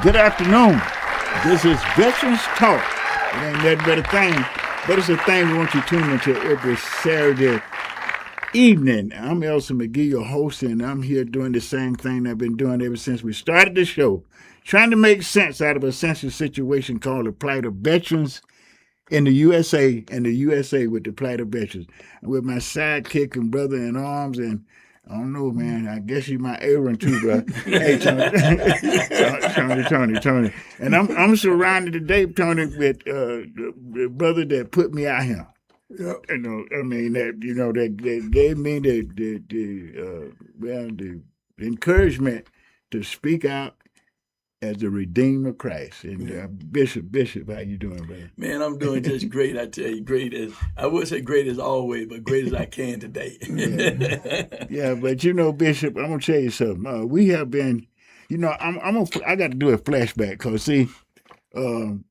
Good afternoon. This is Veterans Talk. It ain't nothing but a thing, but it's a thing we want you to tune into every Saturday evening. I'm Eldson McGhee, your host, and I'm here doing the same thing I've been doing ever since we started the show, trying to make sense out of a sensitive situation called the plight of veterans in the USA and the USA with the plight of veterans. With my sidekick and brother in arms, and I don't know, man. I guess you my Aaron too, bro. Hey, Tony. And I'm surrounded today, Tony, with the brother that put me out here. Yep. You know, I mean that gave me the encouragement to speak out as the Redeemer of Christ. And Bishop, how you doing, man? Man, I'm doing just great. I tell you, I would say great as always, but great as I can today. Yeah, but you know, Bishop, I'm gonna tell you something. We have been, you know, I got to do a flashback because see, on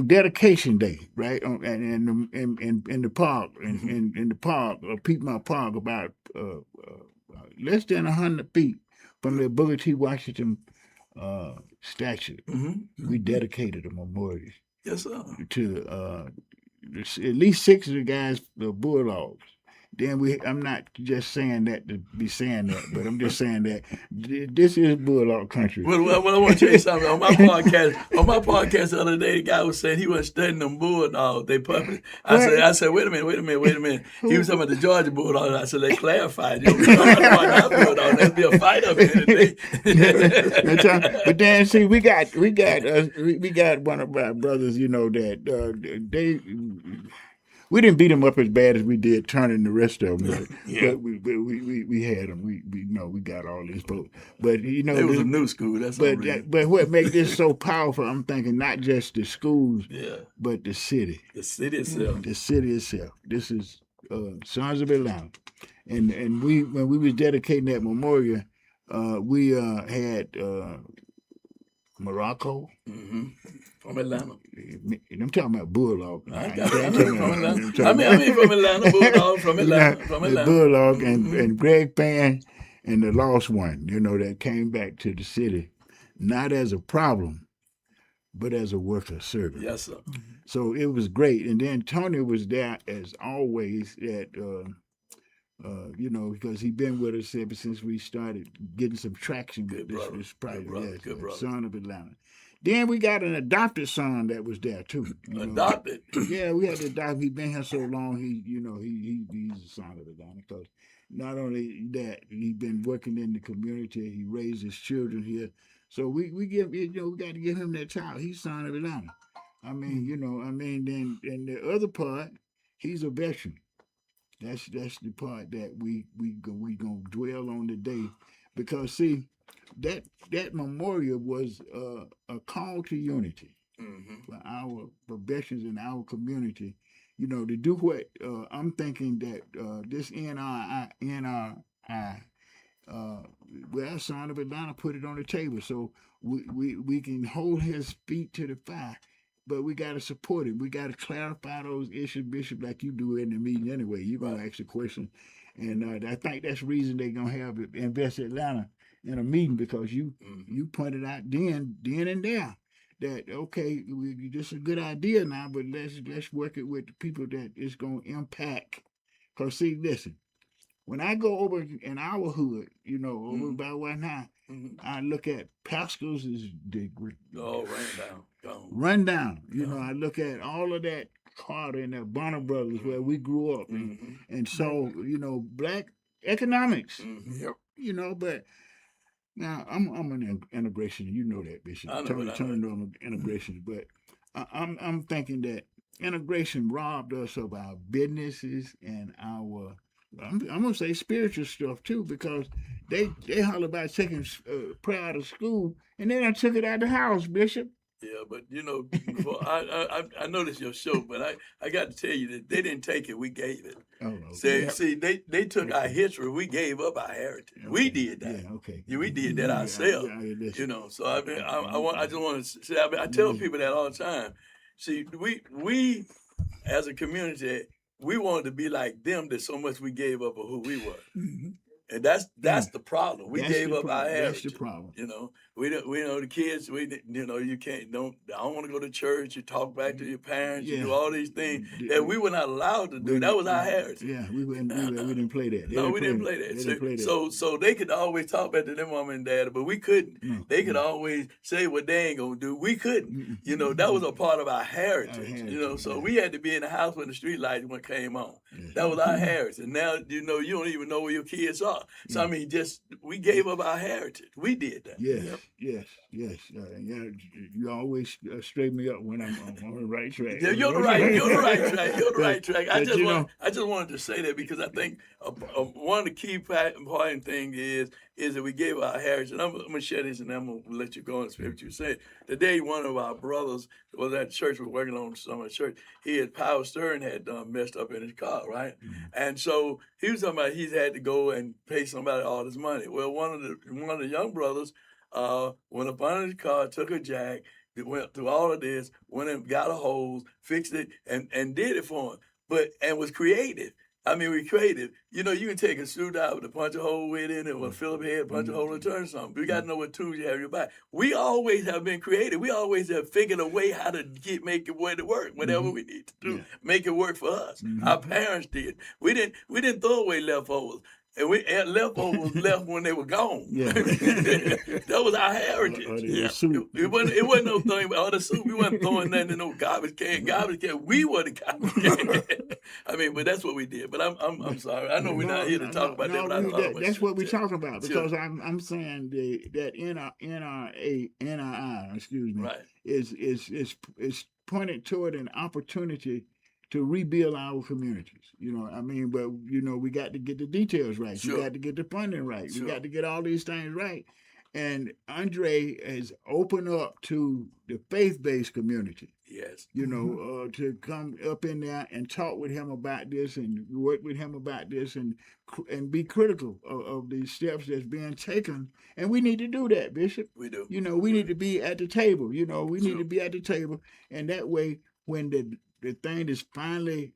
dedication day, right, in the park, in the park, Piedmont Park, about less than 100 feet from the Booker T. Washington statue, we dedicated a memorial. Yes, sir. To at least 6 of the guys, the Bulldogs. Then I'm not just saying that to be saying that, but I'm just saying that this is Bulldog country. Well, I want to tell you something. On my podcast the other day, the guy was saying he wasn't studying them Bulldogs. They puppies. I said, wait a minute. He was talking about the Georgia Bulldogs. I said, they clarified. You know, about Bulldogs. There'd be a fight up here today. But then see, we got one of our brothers, you know, that we didn't beat them up as bad as we did turning the rest of them, but we had them. We know we got all these folks. But you know, it was a new school. That's but what makes this so powerful? I'm thinking not just the schools, but the city. The city itself. The city itself. This is Sons of Atlanta, and when we was dedicating that memorial, we had Morocco. From Atlanta. I'm talking about Bulldog. From Atlanta. I mean from Atlanta, Bulldog from Atlanta. From Atlanta. Bulldog and Greg Frann and the Lost One, you know, that came back to the city, not as a problem, but as a work of service. Yes, sir. So it was great. And then Tony was there as always at, you know, because he'd been with us ever since we started getting some traction with this project. Good brother. Son of Atlanta. Then we got an adopted son that was there too. Adopted? Yeah, we had to adopt. He's been here so long. He's a son of Atlanta. Because not only that, he's been working in the community. He raised his children here. So we give, you know, we got to give him that child. He's son of Atlanta. I mean, you know, then and the other part, he's a veteran. That's the part that we gonna dwell on today, because see, that memorial was a call to unity for veterans in our community. You know, to do what I'm thinking that this NRI, well, Son of Atlanta put it on the table, so we can hold his feet to the fire. But we got to support it. We got to clarify those issues, Bishop, like you do in the meeting anyway. You're going to ask a question. And I think that's the reason they're going to have Invest Atlanta in a meeting, because you pointed out then and there that, okay, this is a good idea now, but let's work it with the people that it's going to impact. Because, see, listen, when I go over in our hood, you know, over by right now, I look at Pascal's run down. You know, I look at all of that Carter and that Bonner Brothers where we grew up, and so, you know, black economics. You know, but now I'm an integration. You know that, Bishop. Turn on integration, but I'm thinking that integration robbed us of our businesses and our, I'm gonna say, spiritual stuff too, because they holler about taking prayer out of school, and then I took it out of the house, Bishop. Yeah, but you know, I noticed your show, but I got to tell you that they didn't take it; we gave it. Oh, okay. See, they took our history, we gave up our heritage. Okay. We did that. Yeah, okay. Yeah, we did that ourselves. You know, so I just want to say, I tell people that all the time. See, we as a community, we wanted to be like them, that so much we gave up of who we were. And that's the problem. We That's gave the up our problem. That's the heritage. problem. You know, we know the kids. You can't don't. I don't want to go to church. You talk back to your parents. You Yeah. do all these things that we were not allowed to do. That was our heritage. Yeah, we didn't play that. No, we didn't play that. They didn't play that. So they could always talk back to their mom and dad, but we couldn't. No, They could always say what they ain't gonna do. We couldn't. You know, that was a part of our heritage. You know, so we had to be in the house when the street lights came on. That was our heritage. And now you know you don't even know where your kids are. So I mean, just we gave up our heritage. We did that. Yes. Yeah, you always straighten me up when I'm on the right track. Yeah, you're the right track. You're the right track. I just wanted to say that because I think one of the key important thing is that we gave our heritage. And I'm going to share this, and I'm going to let you go and say what you said. Today, one of our brothers was at church, was working on some church. Power steering had messed up in his car, right? Mm-hmm. And so he was talking about he's had to go and pay somebody all this money. Well, one of the young brothers went up under his car, took a jack, went through all of this, went and got a hose, fixed it, and did it for him. And was creative. I mean, we creative. You know, you can take a screwdriver to punch a hole with it, or a Phillips head, punch a hole and turn something. But you got to know what tools you have in your bag. We always have been creative. We always have figured a way how to make it work, whatever we need to do, make it work for us. Our parents did. We didn't throw away leftovers. And we had leftovers left when they were gone. Yeah. That was our heritage. It wasn't no thing about the soup. We wasn't throwing nothing in no garbage can. We were the garbage can. I mean, but that's what we did. But I'm sorry. I know we're not here to talk about that. But that's what we're talking about, because I'm saying that NRI, excuse me, right, is pointed toward an opportunity to rebuild our communities. You know, I mean, but, you know, we got to get the details right. Sure. We got to get the funding right. Sure. We got to get all these things right. And Andre has opened up to the faith-based community. Yes. You know, to come up in there and talk with him about this and work with him about this and be critical of the steps that's being taken. And we need to do that, Bishop. We do. You know, we need to be at the table. You know, we need to be at the table. And that way, when the thing is finally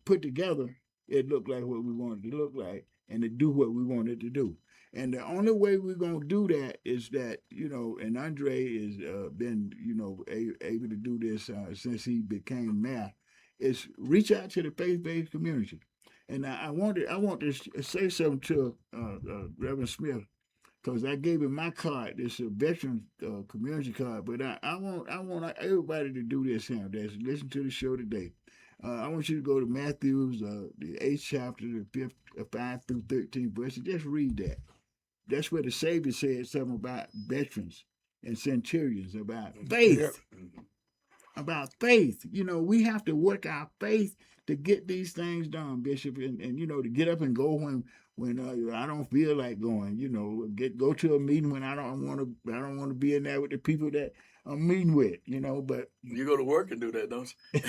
put together, it looked like what we wanted it to look like, and to do what we wanted to do. And the only way we're going to do that is that, you know, and Andre has been, you know, able to do this since he became mayor, is reach out to the faith-based community. And I want to say something to Reverend Smith, because I gave him my card. It's a veteran community card, but I want everybody to do this here. That's listen to the show today. I want you to go to Matthew's the 8th chapter, the 5 through 13 verse. Just read that. That's where the Savior said something about veterans and centurions, about faith. Yep. About faith. You know, we have to work our faith to get these things done, Bishop, and you know, to get up and go when I don't feel like going. You know, go to a meeting when I don't want to be in there with the people that I'm meeting with. You know, but you go to work and do that, don't you?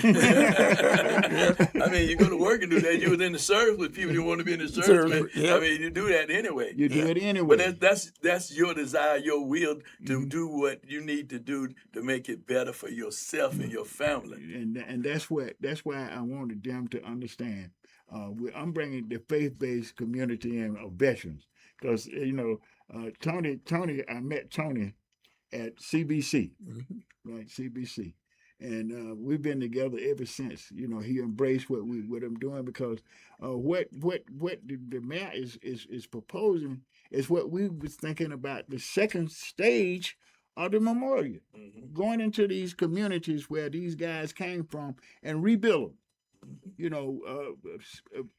I mean, you go to work and do that. You was in the service with people you want to be in the service. I mean, you do that anyway. You do it anyway. But that's your desire, your will to do what you need to do to make it better for yourself and your family. And that's why I wanted them to understand. I'm bringing the faith-based community in of veterans, because you know Tony. I met Tony at CBC, right? CBC, and we've been together ever since. You know, he embraced what I'm doing, because what the mayor is proposing is what we was thinking about, the second stage of the memorial, going into these communities where these guys came from and rebuild them. You know,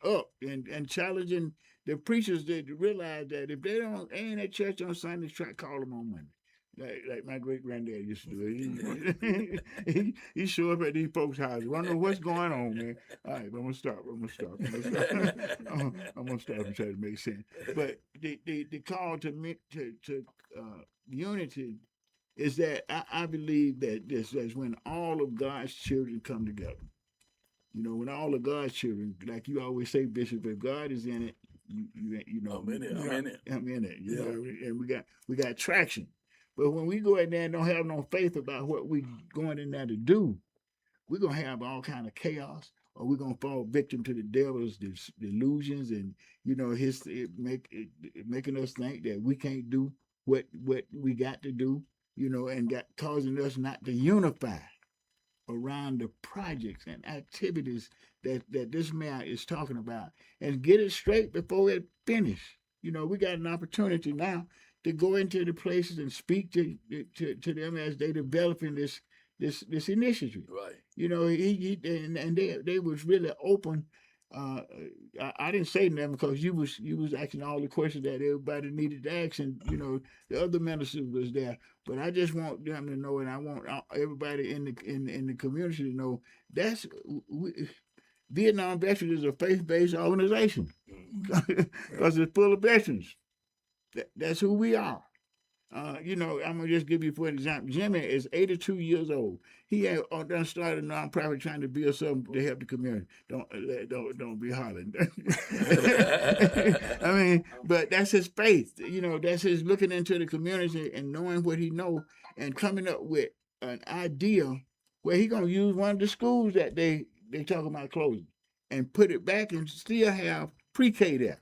up and challenging the preachers to realize that if they ain't at church on Sunday, try to call them on Monday. Like my great granddad used to do. He show up at these folks' houses. I don't know what's going on, man. All right, I'm gonna stop. I'm gonna stop and try to make sense. But the call to unity is that I believe that this is when all of God's children come together. You know, when all of God's children, like you always say, Bishop, if God is in it, you know, I'm in it. You know, and we got traction. But when we go in there and don't have no faith about what we going in there to do, we're gonna have all kind of chaos. or we're gonna fall victim to the devil's delusions and making us think that we can't do what we got to do, and got causing us not to unify around the projects and activities that this man is talking about and get it straight before it finish. We got an opportunity now to go into the places and speak to them as they developing this initiative. Right. And they was really open. I didn't say nothing because you was asking all the questions that everybody needed to ask, and the other ministers was there. But I just want them to know, and I want everybody in the community to know Vietnam Veterans is a faith-based organization because it's full of veterans. That's who we are. I'm gonna just give you for an example. Jimmy is 82 years old. He had done started a nonprofit trying to build something to help the community. Don't be hollering. I mean, but that's his faith. That's his looking into the community and knowing what he know and coming up with an idea where he gonna use one of the schools that they talk about closing and put it back and still have pre-K there.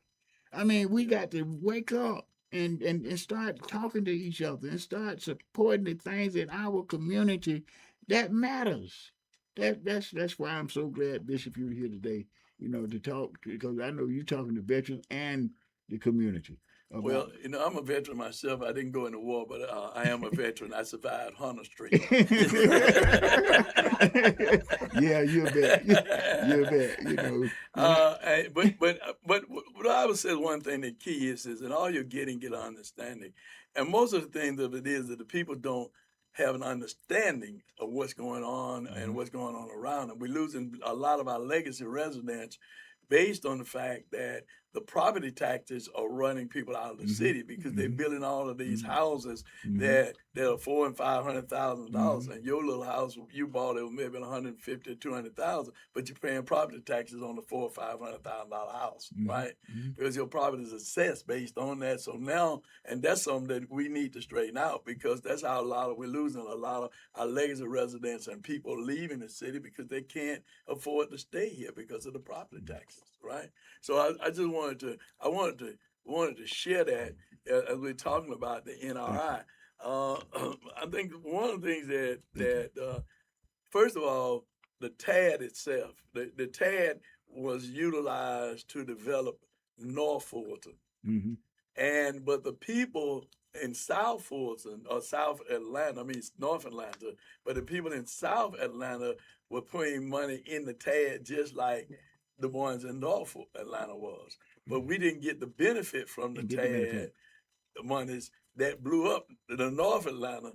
I mean, we got to wake up and start talking to each other and start supporting the things in our community that matters. That's why I'm so glad, Bishop, you're here today, to talk, because I know you're talking to veterans and the community. Well, I'm a veteran myself. I didn't go in the war, but I am a veteran. I survived Hunter Street. Yeah, you bet. You bet. But what I would say one thing that key is in all you're getting, get understanding. And most of the things of it is that the people don't have an understanding of what's going on and what's going on around them. We're losing a lot of our legacy residents based on the fact that the property taxes are running people out of the city because they're building all of these houses that are $400,000 and $500,000, and your little house you bought it was maybe $150,000 or $200,000, but you're paying property taxes on the $400,000 or $500,000 house, right? Because your property is assessed based on that. So now, and that's something that we need to straighten out, because that's how we're losing a lot of our legacy residents and people leaving the city because they can't afford to stay here because of the property taxes, right? So I just wanted to share that as we're talking about the NRI. I think one of the things that first of all, the TAD itself, the TAD was utilized to develop North Fulton, but the people in South Fulton or South Atlanta, I mean it's North Atlanta, but the people in South Atlanta were putting money in the TAD just like the ones in North Atlanta was. But we didn't get the benefit from the TAD, the monies that blew up the North Atlanta,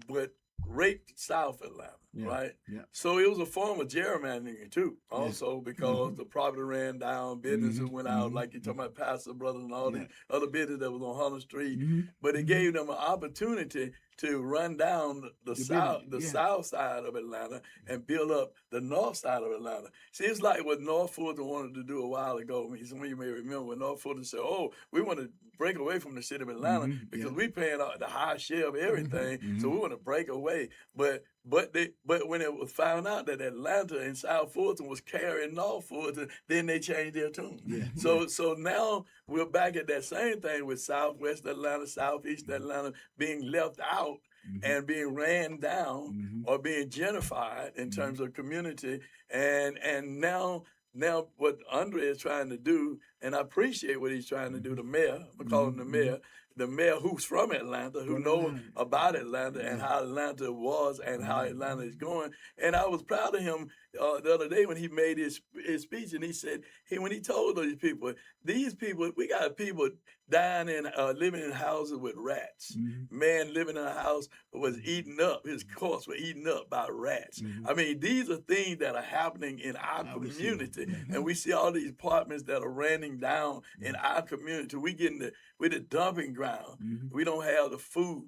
but raped South Atlanta, right? Yeah. So it was a form of gerrymandering too, also because the property ran down, businesses went out, like you're talking about Pastor Brothers and all the other business that was on Hunter Street. But it gave them an opportunity to run down the south side of Atlanta and build up the north side of Atlanta. See, it's like what North Fulton wanted to do a while ago. Some of you may remember when North Fulton said, "Oh, we want to break away from the city of Atlanta because we're paying the high share of everything, so we want to break away." But when it was found out that Atlanta and South Fulton was carrying North Fulton, then they changed their tune. So now we're back at that same thing with Southwest Atlanta, Southeast Atlanta being left out and being ran down or being gentrified in terms of community. And now what Andre is trying to do, and I appreciate what he's trying to do, the mayor, I'm calling him the mayor who's from Atlanta, who knows about Atlanta and how Atlanta was and how Atlanta is going. And I was proud of him the other day when he made his speech, and he said, when he told these people, we got people dying in, living in houses with rats. Man living in a house was eaten up. His corpse was eaten up by rats. I mean, these are things that are happening in our community. And we see all these apartments that are running down in our community. We're the dumping ground. We don't have the food.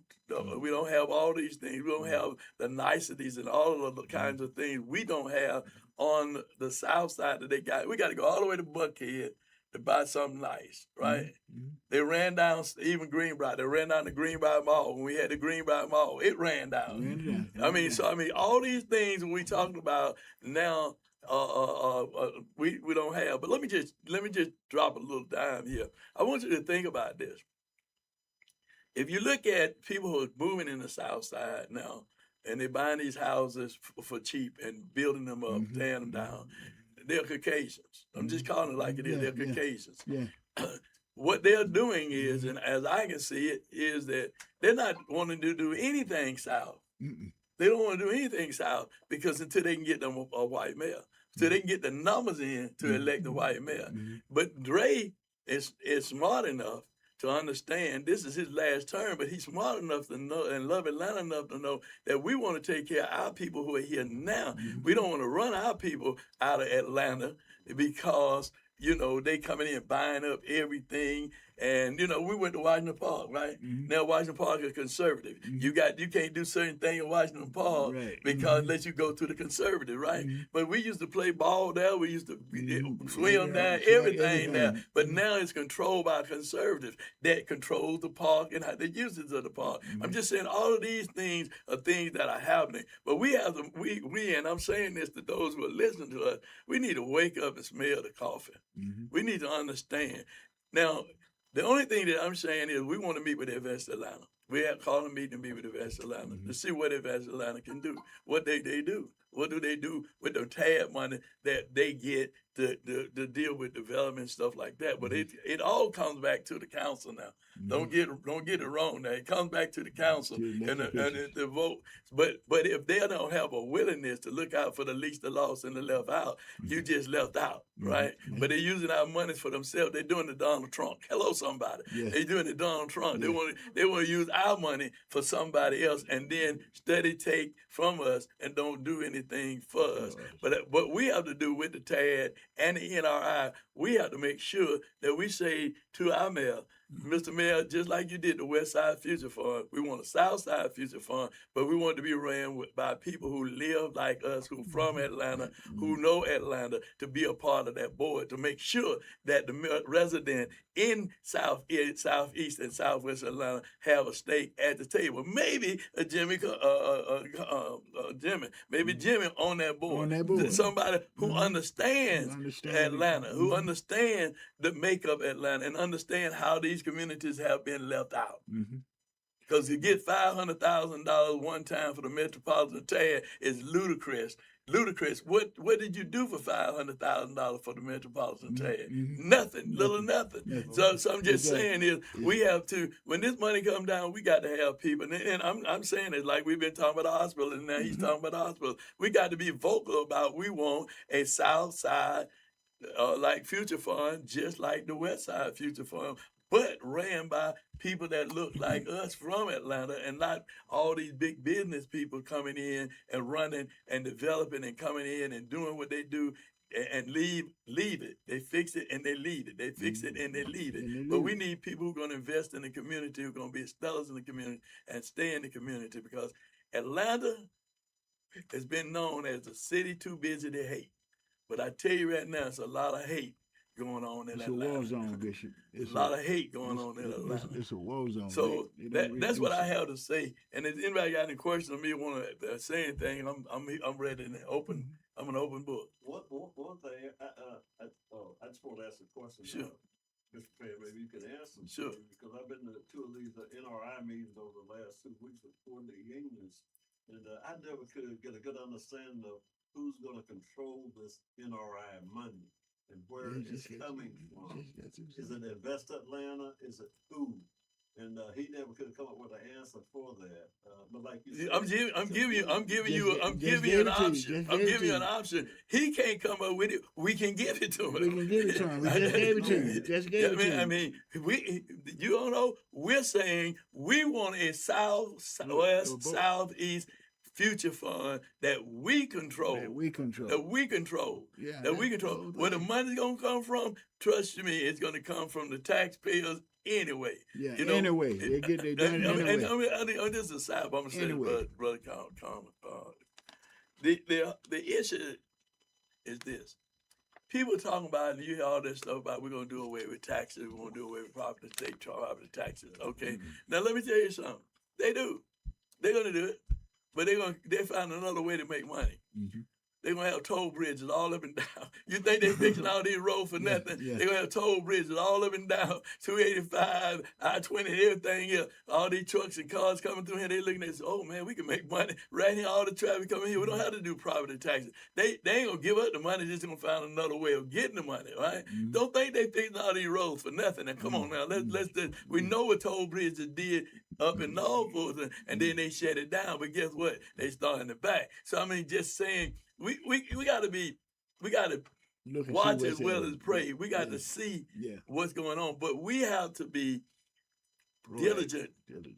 We don't have all these things. We don't have the niceties and all of the kinds of things we don't have on the south side that they got. We got to go all the way to Buckhead to buy something nice, right? They ran down even Greenbrier. They ran down the Greenbrier Mall. When we had the Greenbrier Mall, it ran down. I mean, all these things we talking about now we don't have. But let me just drop a little dime here. I want you to think about this. If you look at people who are moving in the South Side now, and they're buying these houses for cheap and building them up, tearing them down, they're Caucasians. I'm just calling it like it is. They're Caucasians. Yeah. What they're doing is, and as I can see it, is that they're not wanting to do anything South. They don't want to do anything South because until they can get them a white mayor, so they can get the numbers in to elect the white mayor. But Dre is smart enough to understand this is his last term, but he's smart enough to know and love Atlanta enough to know that we want to take care of our people who are here now. We don't want to run our people out of Atlanta because, you know, they coming in buying up everything. And, you know, we went to Washington Park, right? Now Washington Park is conservative. You can't do certain things in Washington Park because unless you go to the conservative, right? But we used to play ball there. We used to swim there, everything there. But now it's controlled by conservatives that controls the park and how the uses of the park. I'm just saying all of these things are things that are happening. But we have to, we and I'm saying this to those who are listening to us, we need to wake up and smell the coffee. We need to understand. Now, the only thing that I'm saying is we want to meet with Invest Atlanta. We have called a meeting to meet with Invest Atlanta to see what Invest Atlanta can do. What they do. What do they do with the tab money that they get to deal with development and stuff like that? But it all comes back to the council now. Don't get it wrong now. It comes back to the council and the vote. But if they don't have a willingness to look out for the least, the lost, and the left out, you just left out, right? But they're using our money for themselves. They're doing the Donald Trump. Hello, somebody. They're doing the Donald Trump. They want to use our money for somebody else and then steady take from us and don't do anything for us. But what we have to do with the TAD and the NRI, we have to make sure that we say to our mayor, Mr. Mayor, just like you did the West Side Future Fund, we want a South Side Future Fund, but we want to be ran by people who live like us, who from Atlanta, who know Atlanta, to be a part of that board, to make sure that the resident in Southeast and Southwest Atlanta have a stake at the table. Maybe a Jimmy on that board. Somebody who understands Atlanta, who understands the makeup of Atlanta, and understand how these communities have been left out. Because you get $500,000 one time for the Metropolitan TAD is ludicrous. What did you do for $500,000 for the Metropolitan TAD? Nothing, little nothing. So I'm just saying is we have to, when this money comes down, we got to have people. And I'm saying it like we've been talking about the hospital, and now he's talking about the hospital. We got to be vocal about we want a South Side like Future Fund, just like the West Side Future Fund, but ran by people that look like us from Atlanta, and not all these big business people coming in and running and developing and coming in and doing what they do and leave it. They fix it and they leave it. They fix it and they leave it. But we need people who are going to invest in the community, who are going to be stellars in the community and stay in the community, because Atlanta has been known as a city too busy to hate. But I tell you right now, it's a lot of hate going on in Atlanta. It's a war zone, Bishop. It's a lot of hate going on in Atlanta. It's a war zone. So that's what I have to say. And if anybody got any questions on me, want to say anything, I'm ready and open. I'm an open book. One thing, I just want to ask a question. Sure. Mr. Frann, maybe you can answer. Sure. Because I've been to two of these NRI meetings over the last 2 weeks with 40 unions, and I never could get a good understanding of who's going to control this NRI money and where it's coming from. Is it Invest Atlanta? Is it who? And he never could come up with an answer for that. But like you said, I'm giving you an option. I'm giving you an option. He can't come up with it. We can give it to him. We can give it to him. We just gave it to him. Just gave it to him. I mean, you don't know. We're saying we want a Southwest, Southeast Future Fund that we control. That we control. Yeah. That we control. Where the money's gonna come from, trust me, it's gonna come from the taxpayers anyway. Yeah. You know? Anyway, they done it anyway. And this is a side, but I'm gonna say, Anyway. brother, the issue is this. People talking about, and you hear all this stuff about we're gonna do away with taxes, we're gonna do away with state property taxes. Okay. Now let me tell you something. They do. They're gonna do it. But they find another way to make money. They're going to have toll bridges all up and down. You think they fixing all these roads for nothing? yeah. They're going to have toll bridges all up and down, 285, I-20, everything here. All these trucks and cars coming through here, they looking at us, oh, man, we can make money right here, all the traffic coming here. We don't have to do property taxes. They ain't going to give up the money, just going to find another way of getting the money, right? Don't think they fixing all these roads for nothing. Now, come on now, let's we know what toll bridges did up in Norfolk, and then they shut it down. But guess what? They starting it back. So, I mean, just saying, we got to watch as well as pray. We got to see what's going on. But we have to be diligent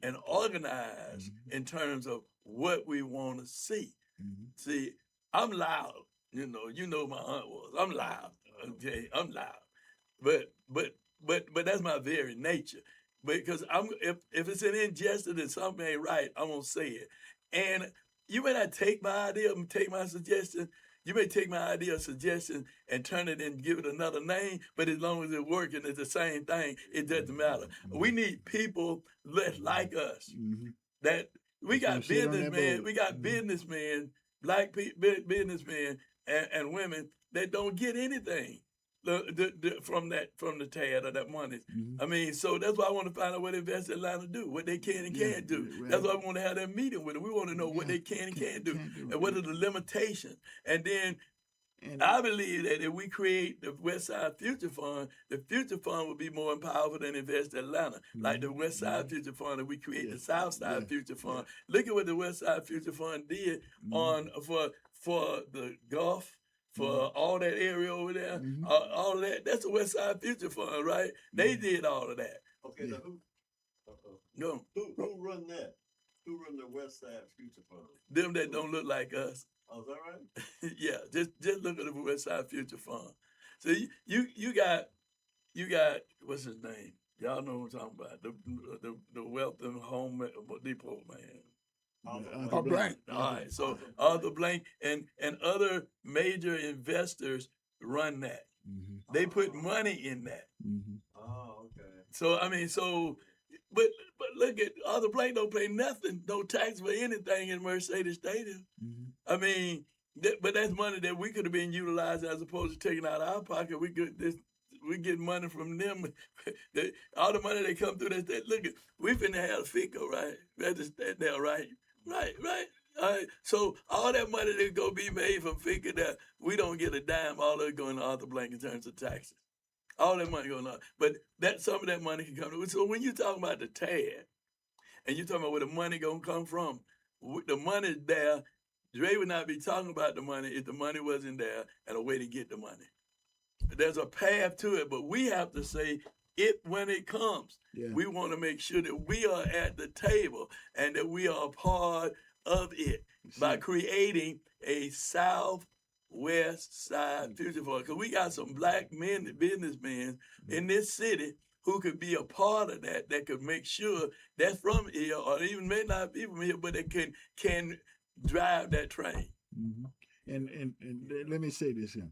and organized in terms of what we want to see. See, I'm loud. You know my aunt was. I'm loud. Okay, I'm loud. But that's my very nature. Because if it's an injustice and something ain't right, I'm gonna say it. And you may not take my idea and take my suggestion. You may take my idea or suggestion and turn it and give it another name, but as long as it's working, it's the same thing. It doesn't matter. We need people like us. That we got businessmen, black businessmen and women that don't get anything from the TAD or that money. I mean, so that's why I want to find out what Invest Atlanta do, what they can and can't do. Right. That's why I want to have that meeting with them. We want to know what they can and can't do, and what are the limitations. And then I believe that if we create the West Side Future Fund, the Future Fund will be more powerful than Invest Atlanta. Like the West Side Future Fund, if we create the South Side Future Fund. Look at what the West Side Future Fund did for the Gulf. For all that area over there, all of that, that's the West Side Future Fund, right? They did all of that. Okay, now who run that? Who run the West Side Future Fund? Them that don't look like us. Oh, is that right? Yeah, just look at the West Side Future Fund. So you got what's his name? Y'all know what I'm talking about. The Wealth and Home Depot man. Arthur Blank. All right, so Arthur Blank and other major investors run that. They put money in that. Oh, okay. So I mean, but look at Arthur Blank don't pay nothing, no tax for anything in Mercedes Stadium. I mean, but that's money that we could have been utilizing as opposed to taking out of our pocket. We get money from them. All the money that come through that. Look, we finna have FICO, right? That right? Right. All right. So all that money that's gonna be made from FICA that we don't get a dime, all of it going to Arthur Blank in terms of taxes. All that money going on. But some of that money can come. So when you talking about the TAD, and you talking about where the money gonna come from, the money's there. Dre would not be talking about the money if the money wasn't there and a way to get the money. There's a path to it, but we have to say it when it comes. We want to make sure that we are at the table and that we are a part of it by creating a Southwest Side Future Fund. Because we got some black men, businessmen in this city who could be a part of that could make sure that's from here or even may not be from here, but they can drive that train. And let me say this here.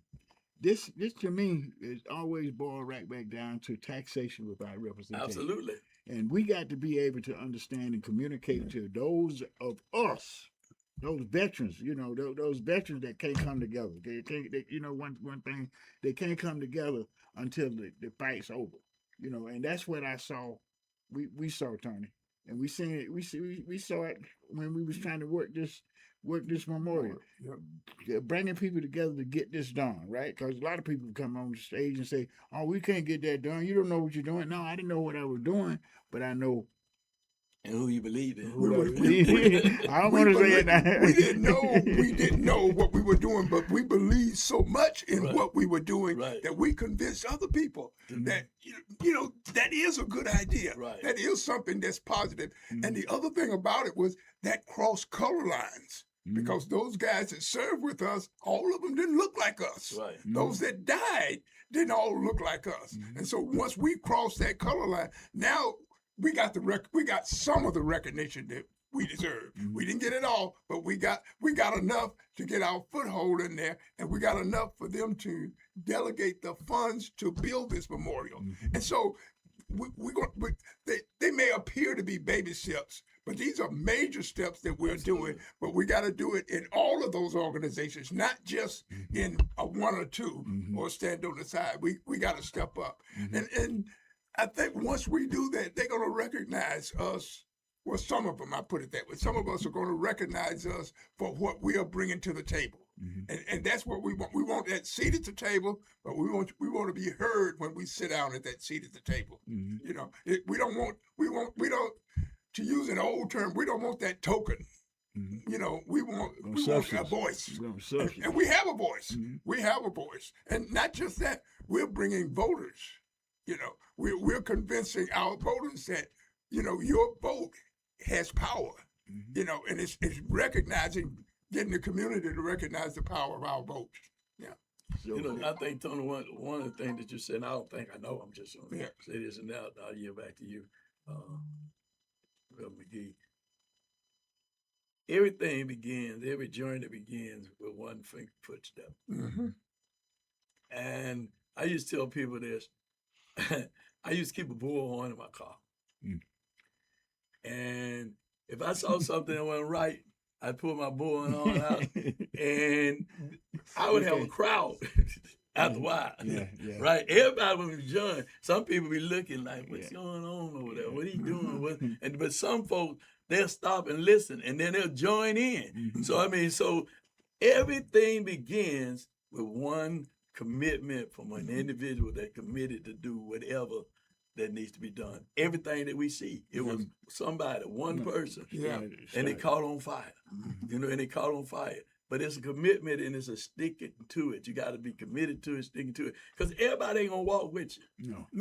This to me is always boiled right back down to taxation without representation. Absolutely. And we got to be able to understand and communicate to those of us, those veterans, those veterans that can't come together. They can't, one thing, they can't come together until the fight's over. And that's what I saw. We saw, Tony, and we saw it when we was trying to work this memorial, bringing people together to get this done, right? Because a lot of people come on the stage and say, "Oh, we can't get that done. You don't know what you're doing." No, I didn't know what I was doing, but I know. And who you believe in? I don't want to say it now. We didn't know what we were doing, but we believed so much in what we were doing that we convinced other people that that is a good idea. Right. That is something that's positive. And the other thing about it was that crossed color lines. Because those guys that served with us, all of them didn't look like us. Right. Those that died didn't all look like us. And so once we crossed that color line, now we got some of the recognition that we deserve. We didn't get it all, but we got enough to get our foothold in there, and we got enough for them to delegate the funds to build this memorial. And so they may appear to be baby steps, But these are major steps that we're Absolutely. doing, but we got to do it in all of those organizations, not just in a one or two or stand on the side. We got to step up. And I think once we do that, they're going to recognize us. Well, some of them, I put it that way. Some of us are going to recognize us for what we are bringing to the table. And that's what we want. We want that seat at the table, but we want to be heard when we sit down at that seat at the table. You know, we don't, to use an old term, we don't want that token. You know, we want a voice. And we have a voice. We have a voice. And not just that, we're bringing voters. You know, we're convincing our voters that, you know, your vote has power. You know, and it's recognizing, getting the community to recognize the power of our vote. Yeah. You know, I think, Tony, one of the things that you said, and I don't think I know, I'm just going to say this, and now I'll yield back to you, Eldson McGhee. Everything begins, every journey begins with one footstep. And I used to tell people this. I used to keep a bullhorn in my car. And if I saw something that wasn't right, I'd pull my bullhorn out, and I would have a crowd after a while. Right? Everybody would be joining. Some people be looking like, what's going on over there? What are you doing? But some folks, they'll stop and listen, and then they'll join in. So, I mean, everything begins with one commitment from an individual that committed to do whatever that needs to be done. Everything that we see, it was somebody, one person, and it caught on fire. You know, and it caught on fire. But it's a commitment, and it's a sticking to it. You got to be committed to it, sticking to it, because everybody ain't gonna walk with you.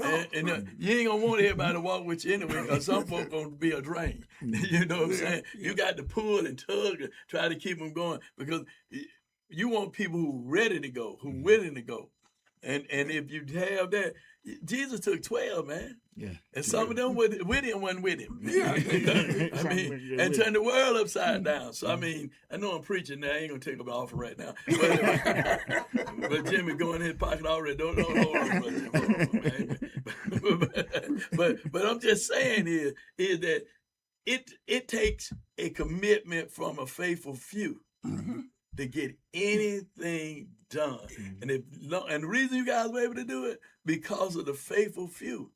And you ain't gonna want everybody to walk with you anyway, because some folks gonna be a drain. You know what I'm saying? You got to pull and tug and try to keep them going, because you want people who ready to go, who willing to go. And if you have that, Jesus took 12, man. And some of them with him wasn't with him. I mean, and turned the world upside down. So, I mean, I know I'm preaching now. I ain't going to take up an offer right now. But Jimmy, go in his pocket already. Don't hold on. But I'm just saying is that it takes a commitment from a faithful few to get anything done. And the reason you guys were able to do it, because of the faithful few.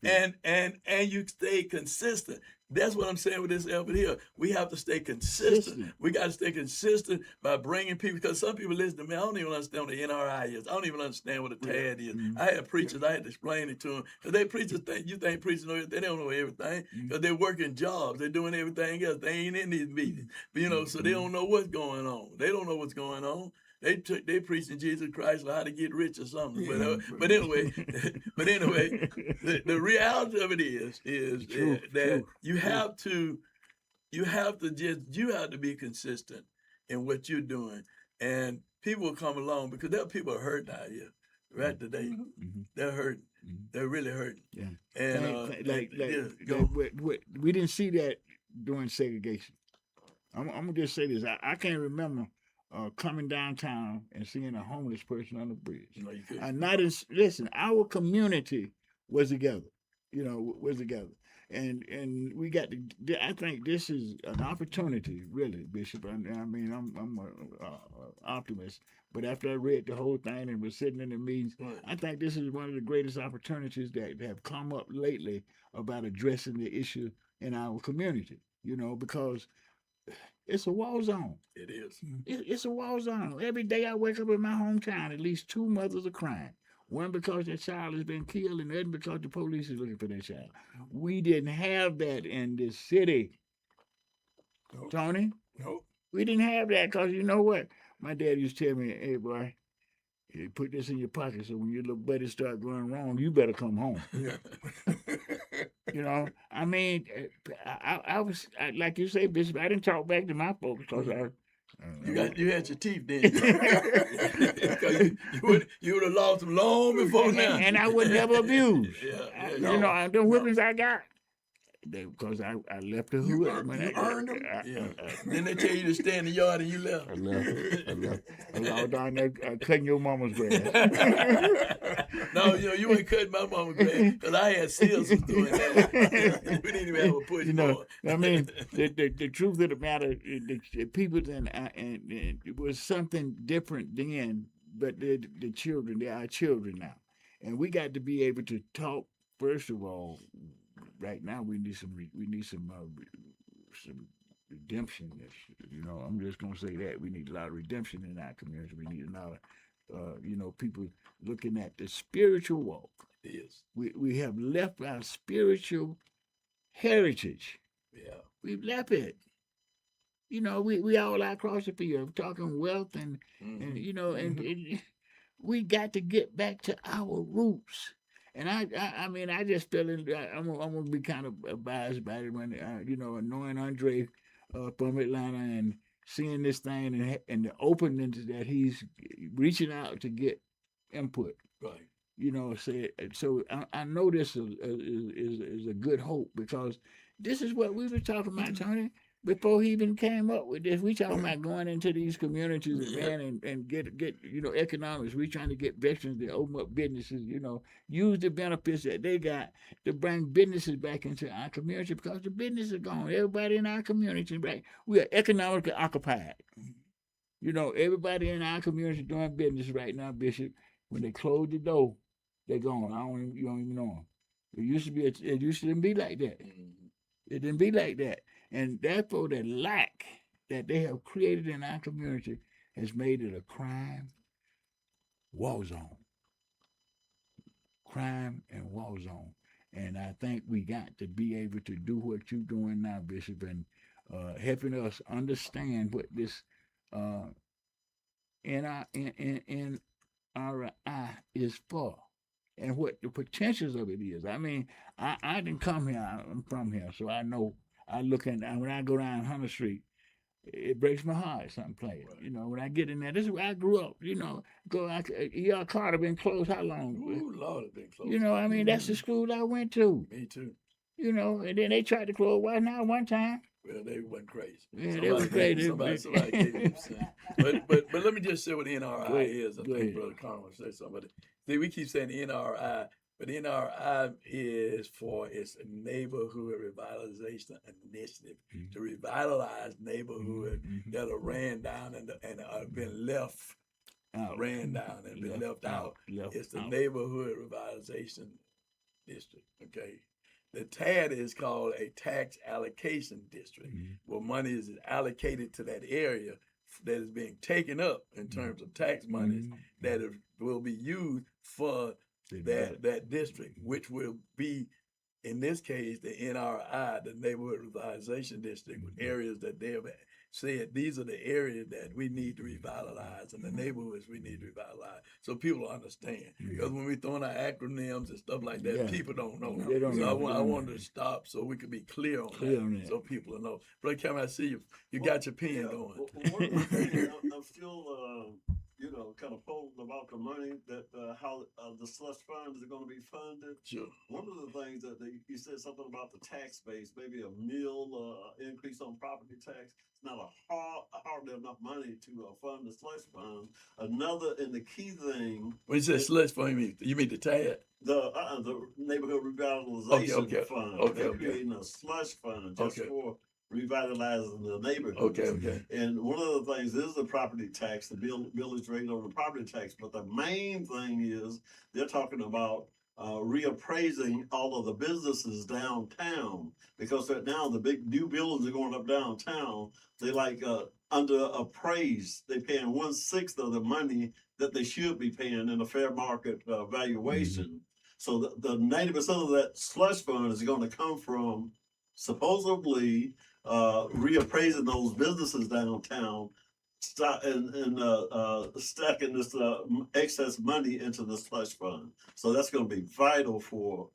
And you stay consistent. That's what I'm saying with this effort here. We have to stay consistent. We got to stay consistent by bringing people, because some people listen to me, I don't even understand what the NRI is. I don't even understand what a TAD is. I had preachers, I had to explain it to them, because they preachers you think preachers know everything. They don't know everything, because they're working jobs. They're doing everything else. They ain't in these meetings. But, you know, so they don't know what's going on. They don't know what's going on. They preaching Jesus Christ or how to get rich or something. But anyway, the reality of it is that you have to be consistent in what you're doing, and people will come along, because there are people hurting out here right today. They're hurting. They're really hurting. And we didn't see that during segregation. I'm gonna just say this. I can't remember coming downtown and seeing a homeless person on the bridge. No, you couldn't. And listen, our community was together, and we got to. I think this is an opportunity, really, Bishop. I mean, I'm an optimist, but after I read the whole thing and was sitting in the meetings, I think this is one of the greatest opportunities that have come up lately about addressing the issue in our community. You know, because it's a war zone. It is. It's a war zone. Every day I wake up in my hometown, at least 2 mothers are crying. One because their child has been killed, and the other because the police is looking for their child. We didn't have that in this city. Nope. Tony? Nope. We didn't have that, because you know what? My dad used to tell me, hey, boy, you put this in your pocket, so when your little buddies start going wrong, you better come home. You know, I mean, I was, like you say, Bishop, I didn't talk back to my folks, because you had your teeth then. you would have lost them long before now. And I was never abused. You know, the whippings I got, because I left the You hood. earned them? Yeah. Then they tell you to stay in the yard and you left. I left. I was down there cutting your mama's grass. No, you ain't cutting my mama's grass because I had seals was doing that. We didn't even have a push board. I mean, the truth of the matter, the people and it was something different then, but the children, they are children now, and we got to be able to talk. First of all, right now we need some redemption. I'm just gonna say that we need a lot of redemption in our community. We need a lot of people looking at the spiritual walk. Yes. We have left our spiritual heritage. Yeah. We've left it. We all across the field talking wealth and we got to get back to our roots. And I mean, I just feel I'm gonna be kind of biased about it when knowing Andre from Atlanta and seeing this thing and the openness that he's reaching out to get input. Right. So I know this is a good hope because this is what we were talking about, Tony. Before he even came up with this, we talking about going into these communities and get economics. We trying to get veterans to open up businesses, use the benefits that they got to bring businesses back into our community because the business is gone. Everybody in our community, right? We are economically occupied. Everybody in our community doing business right now, Bishop. When they close the door, they're gone. You don't even know them. It used to be like that. It didn't be like that. And therefore, the lack that they have created in our community has made it a crime war zone. Crime and war zone. And I think we got to be able to do what you're doing now, Bishop, and helping us understand what this NRI is for and what the potentials of it is. I mean, I didn't come here. I'm from here, so I know. I look at when I go down Hunter Street, it breaks my heart. Something playing. Right. When I get in there, this is where I grew up. E.R. Carter been closed how long? Ooh, Lord, it been closed. I mean, that's the school I went to. Me too. And then they tried to close one time. Well, they went crazy. Yeah, they were crazy. Somebody gave them some. But let me just say what the NRI is. I think Brother Carter will say something. See, we keep saying the NRI. But the NRI is for its neighborhood revitalization initiative to revitalize neighborhood that are ran down and have been left out. Ran down and been left out. It's the neighborhood revitalization district. Okay. The TAD is called a tax allocation district, where money is allocated to that area that is being taken up in terms of tax monies that will be used for that district, which will be, in this case, the NRI, the Neighborhood Revitalization District, with areas that they have said these are the areas that we need to revitalize and the neighborhoods we need to revitalize, so people understand. Because when we throwing out acronyms and stuff like that, people don't know. They don't know. I wanted to stop so we could be clear on that, so people know. Brother Cameron, I see you got your pen going. I'm still kind of puzzled about the money that how the slush funds are going to be funded. Sure. One of the things that you said something about the tax base, maybe a mill increase on property tax. It's not hardly enough money to fund the slush fund. Another and the key thing. When you say slush fund, you mean the TAD? The neighborhood revitalization fund. They're creating a slush fund just for revitalizing the neighborhood. Okay. And one of the things is the property tax, the millage rate on the property tax. But the main thing is they're talking about reappraising all of the businesses downtown, because right now the big new buildings are going up downtown. They under appraised. They're paying 1/6 of the money that they should be paying in a fair market valuation. So the 90% of that slush fund is going to come from supposedly reappraising those businesses downtown, stacking this excess money into the slush fund. So that's going to be vital for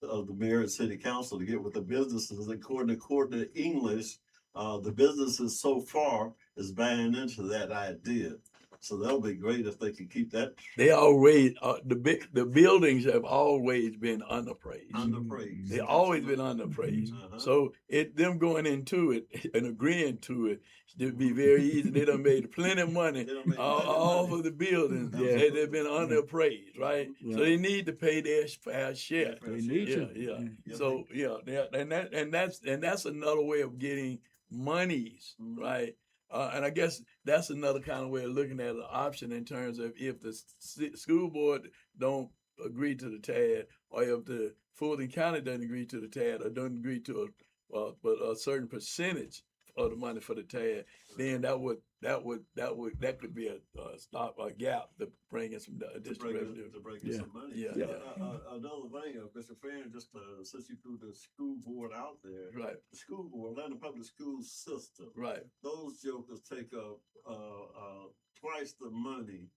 the Merritt City Council to get with the businesses. According to English, the businesses so far is buying into that idea. So that'll be great if they can keep that They always the buildings have always been underappraised. underpraised. They always been underappraised. So them going into it and agreeing to it, it'd be very easy. They done made plenty of money They done made plenty of all money. of the buildings. Yeah. They've been underappraised, right? Yeah. So they need to pay their fair share. They need Yeah, to. yeah. Yeah, So and that's another way of getting monies, right? And I guess that's another kind of way of looking at an option in terms of if the school board don't agree to the TAD, or if the Fulton County doesn't agree to the TAD, or doesn't agree to but a certain percentage of the money for the TAD, then that could be a gap to bring in some additional revenue. To bring in some money. Yeah. Another thing, Mr. Frann, just since you threw the school board out there, Right. the school board, Atlanta Public School System, Right. those jokers take up twice the money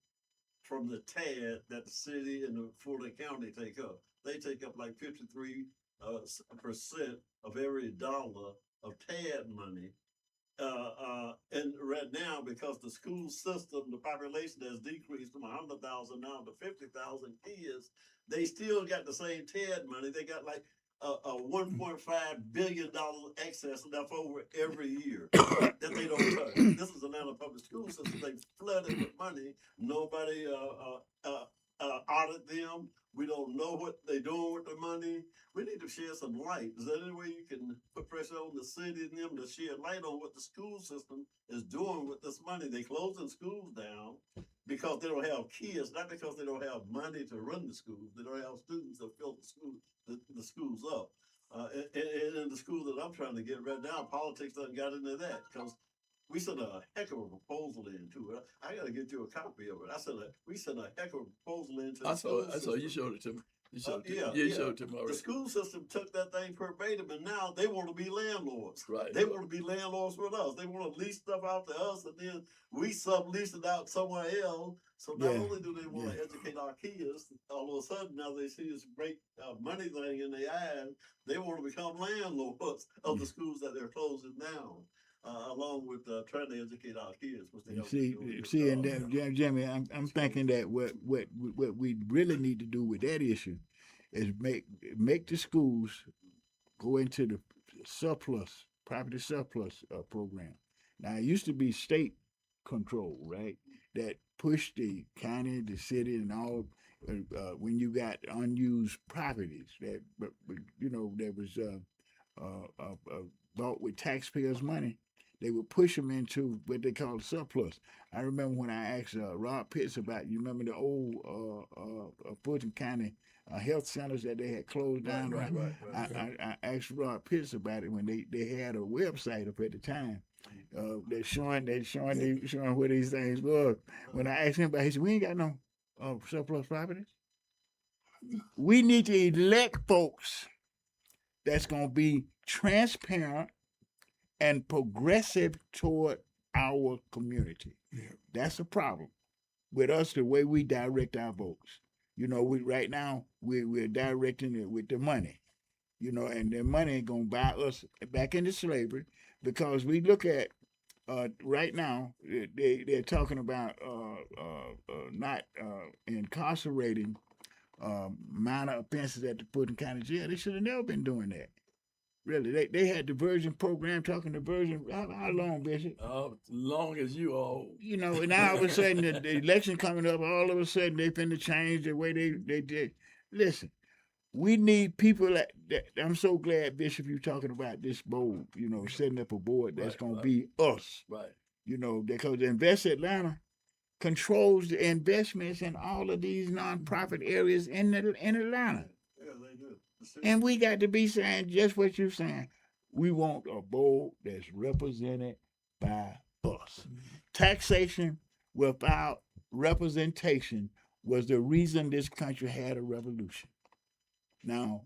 from the TAD that the city and the Fulton County take up. They take up like 53% of every dollar of TAD money. And right now, because the school system, the population has decreased from 100,000 now to 50,000 kids, they still got the same TAD money. They got like a $1.5 billion excess left over every year that they don't touch. This is Atlanta Public School System. They flooded with money. Nobody audit them. We don't know what they're doing with the money. We need to shed some light. Is there any way you can put pressure on the city and them to shed light on what the school system is doing with this money? They closing schools down because they don't have kids, not because they don't have money to run the schools. They don't have students to fill the schools up. And in the school that I'm trying to get right now, politics done got into that because we sent a heck of a proposal into it. I got to get you a copy of it. We sent a heck of a proposal into the school system. I saw you showed it to me. You showed it to me already. The school system took that thing verbatim, and now they want to be landlords. Right. They want to be landlords with us. They want to lease stuff out to us, and then we sublease it out somewhere else. So not only do they want to educate our kids, all of a sudden now they see this great money thing in their eyes. They want to become landlords of the schools that they're closing down. Along with trying to educate our kids. And then, Jimmy, I'm thinking that what we really need to do with that issue is make the schools go into the property surplus program. Now, it used to be state control, right? That pushed the county, the city, and all. When you got unused properties that was bought with taxpayers' money, they would push them into what they call surplus. I remember when I asked Rob Pitts about, you remember the old Fulton County health centers that they had closed down? Right. I asked Rob Pitts about it when they had a website up at the time. They're showing where these things were. When I asked him about it, he said, we ain't got no surplus properties. We need to elect folks that's going to be transparent and progressive toward our community. Yeah. That's a problem with us, the way we direct our votes. Right now we're directing it with the money, and the money ain't gonna buy us back into slavery, because we look at right now they're talking about not incarcerating minor offenses at the Fulton County Jail. They should have never been doing that. Really, they had diversion program, talking diversion. How long, Bishop? Long as you all. And now all of a sudden the election coming up, all of a sudden they finna change the way they did. Listen, we need people that I'm so glad, Bishop, you talking about this board, setting up a board that's gonna be us. Right. Because Invest Atlanta controls the investments in all of these nonprofit areas in Atlanta. Yeah, they do. And we got to be saying just what you're saying. We want a board that's represented by us. Taxation without representation was the reason this country had a revolution. Now,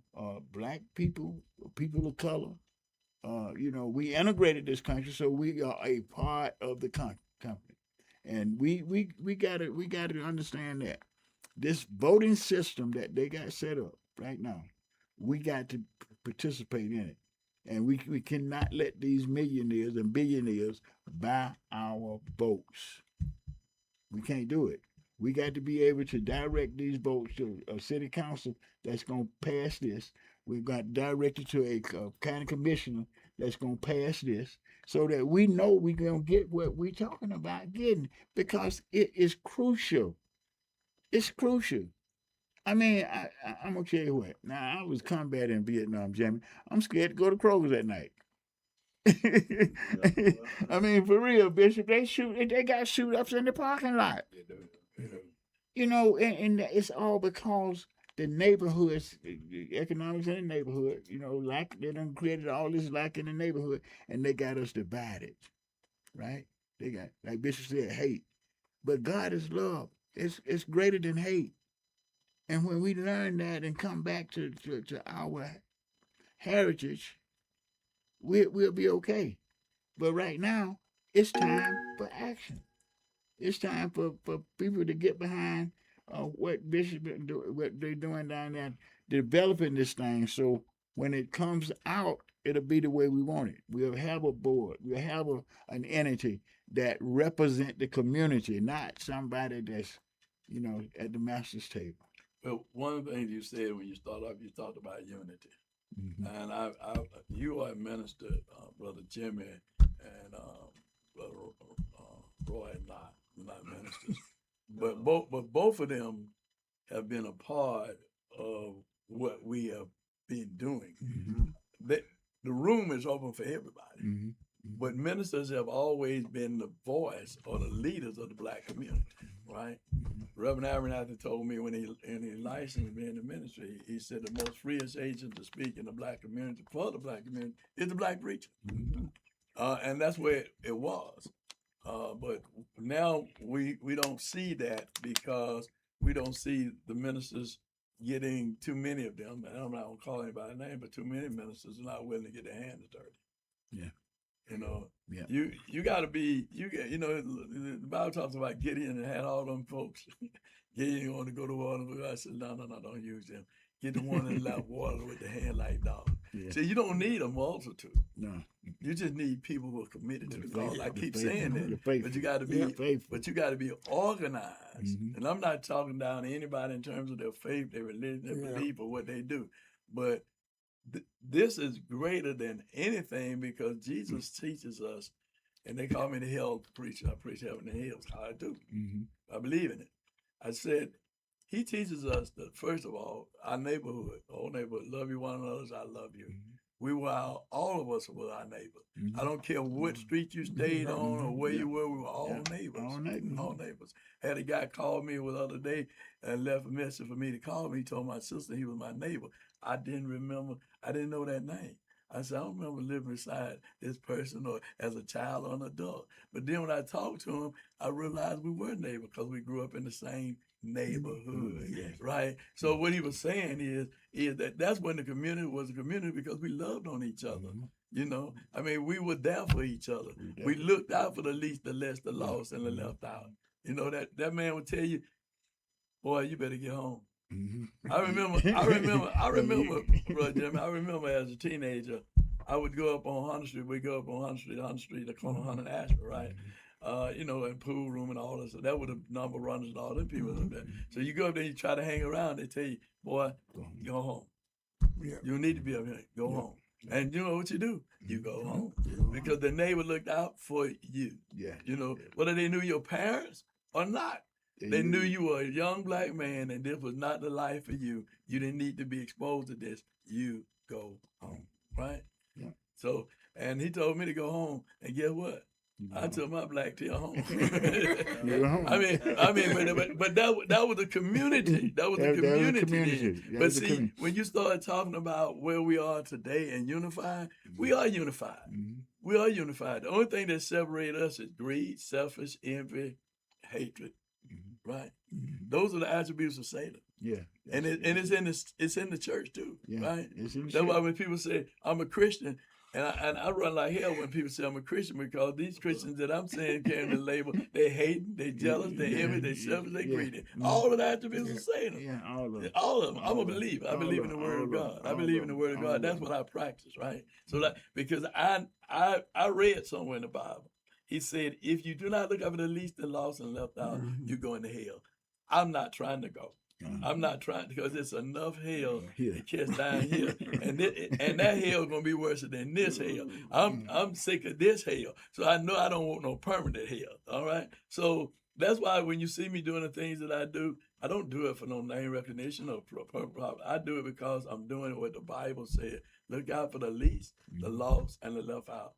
black people, people of color, we integrated this country, so we are a part of the company, and we got to understand that this voting system that they got set up right now, we got to participate in it. And we cannot let these millionaires and billionaires buy our votes. We can't do it. We got to be able to direct these votes to a city council that's going to pass this. We've got directed to a county commissioner that's going to pass this so that we know we're going to get what we're talking about getting because it is crucial. It's crucial. I mean, I'm going to tell you what. Now, I was combat in Vietnam, Jimmy. I'm scared to go to Kroger's at night. I mean, for real, Bishop, they got shoot ups in the parking lot. You know, and it's all because the neighborhoods, the economics in the neighborhood, you know, they done created all this lack in the neighborhood, and they got us divided, right? They got, like Bishop said, hate. But God is love. It's greater than hate. And when we learn that and come back to our heritage, we'll be okay. But right now, it's time for action. It's time for people to get behind what Bishop what they're doing down there, developing this thing. So when it comes out, it'll be the way we want it. We'll have a board. We'll have an entity that represent the community, not somebody that's, you know, at the master's table. Well, one of the things you said when you started off, you talked about unity. Mm-hmm. And you are a minister, Brother Jimmy, and Brother Roy, not ministers. But both of them have been a part of what we have been doing. Mm-hmm. The room is open for everybody. Mm-hmm. But ministers have always been the voice or the leaders of the black community, right? Reverend Abernathy told me when he licensed me in the ministry, he said the most freest agent to speak in the black community for the black community is the black preacher. Mm-hmm. And that's where it was. But now we don't see that because we don't see the ministers getting too many of them. And I'm not going to call anybody by name, but too many ministers are not willing to get their hands dirty. Yeah. You know, yeah. You got to be, you know, the Bible talks about Gideon and had all them folks. Gideon wanted to go to water. I said, no, don't use them. Get the one that left water with the hand like dog. Yeah. So you don't need a multitude. No. You just need people who are committed to the cause. I keep saying that. But you got to be organized. Mm-hmm. And I'm not talking down to anybody in terms of their faith, their religion, their belief, or what they do. But this is greater than anything because Jesus teaches us, and they call me the hell preacher. I preach heaven and hell. I do. Mm-hmm. I believe in it. I said, he teaches us that, first of all, our neighborhood, love you one another as I love you. Mm-hmm. All of us were our neighbor. Mm-hmm. I don't care what street you stayed on or where you were, we were all neighbors. All neighbors. Had a guy call me the other day and left a message for me to call me. He told my sister he was my neighbor. I didn't know that name. I said, I don't remember living beside this person or as a child or an adult. But then when I talked to him, I realized we were neighbors because we grew up in the same neighborhood, right? So what he was saying is that's when the community was a community because we loved on each other. Mm-hmm. You know, I mean, we were there for each other. We looked out for the least, the less, the lost, and the left out. You know, that man would tell you, boy, you better get home. Mm-hmm. I remember, Brother Jimmy, I remember as a teenager, I would go up on 100th Street. We'd go up on 100th Street, the corner of 100 Ashford, right? You know, and pool room and all that. So that was the number runners and all them people up there. So you go up there, you try to hang around, they tell you, boy, go home. Yeah. You don't need to be up here. Go home. And you know what you do? You go home. Because the neighbor looked out for you. Yeah. You know, whether they knew your parents or not. They knew you were a young black man and this was not the life for you. You didn't need to be exposed to this. You go home, right? Yeah. So, and he told me to go home. And guess what? I took my black tail home. I mean, but that was the community. That was the community. But see, when you start talking about where we are today and unified, we are unified. Mm-hmm. We are unified. The only thing that separates us is greed, selfish, envy, hatred. Mm-hmm. Right, mm-hmm. Those are the attributes of Satan. Yeah, and it's in the church too. Yeah. Right, that's why when people say I'm a Christian, and I run like hell when people say I'm a Christian because these Christians that I'm saying carrying the label, they hate, they jealous, they envy, they selfish, they greedy. All of the attributes of Satan. Yeah, all of them. I'm a believer. I believe in the Word of God. I believe in the Word of God. That's what I practice. Right. So because I read somewhere in the Bible. He said, if you do not look after the least, the lost and left out, you're going to hell. I'm not trying to go. I'm not trying, because it's enough hell to catch down here, and that hell gonna be worse than this hell. I'm sick of this hell, so I know I don't want no permanent hell. All right, so that's why when you see me doing the things that I don't do it for no name recognition or profit. I do it because I'm doing what the Bible said. Look out for the least, the lost, and the left out.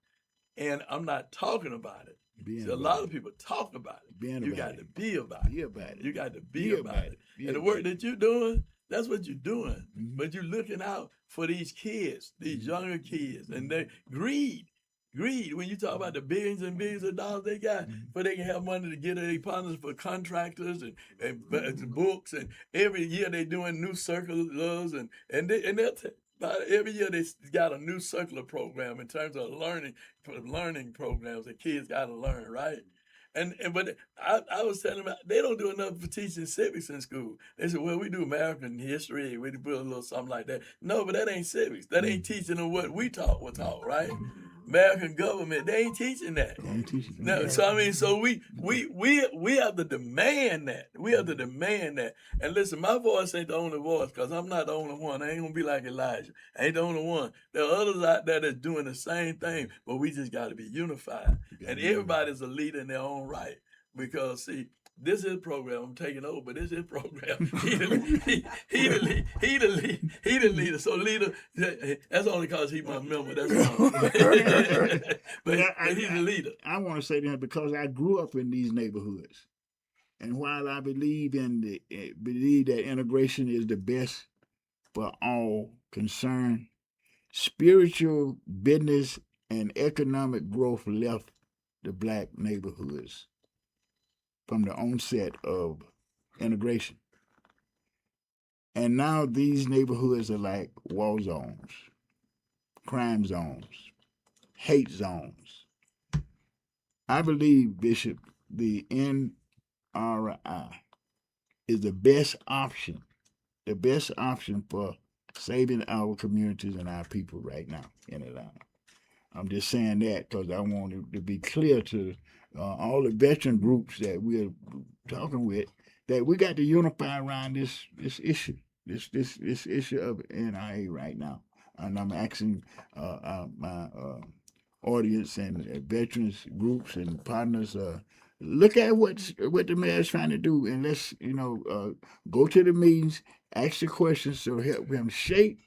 And I'm not talking about it. See, a lot of people talk about it. You got to be about it. You got to be about it. And the work that you're doing, that's what you're doing. But you're looking out for these kids, these younger kids, and they greed. When you talk about the billions and billions of dollars they got, but they can have money to get their partners for contractors and books, and every year they doing new circulars and they'll about every year they got a new circular program in terms of learning programs that kids got to learn, right? But I was telling them they don't do enough for teaching civics in school. They said, well, we do American history, we do a little something like that. No, but that ain't civics. That ain't teaching them what we taught, right? American government, they ain't teaching that. No, so I mean, so we have to demand that. We have to demand that. And listen, my voice ain't the only voice, because I'm not the only one. I ain't gonna be like Elijah. I ain't the only one. There are others out there that's doing the same thing, but we just got to be unified. And everybody's a leader in their own right. Because see, this is program. I'm taking over, but this is program. He the leader. So leader, that's only because he's my member. That's all. but he's the leader. I want to say that because I grew up in these neighborhoods, and while I believe that integration is the best for all concerned, spiritual, business, and economic growth left the black neighborhoods from the onset of integration. And now these neighborhoods are like war zones, crime zones, hate zones. I believe, Bishop, the NRI is the best option for saving our communities and our people right now in Atlanta. I'm just saying that because I want it to be clear to all the veteran groups that we're talking with that we got to unify around this issue, this issue of NIA right now. And I'm asking my audience and veterans groups and partners, look at what the mayor's trying to do, and let's go to the meetings, ask the questions to help him shape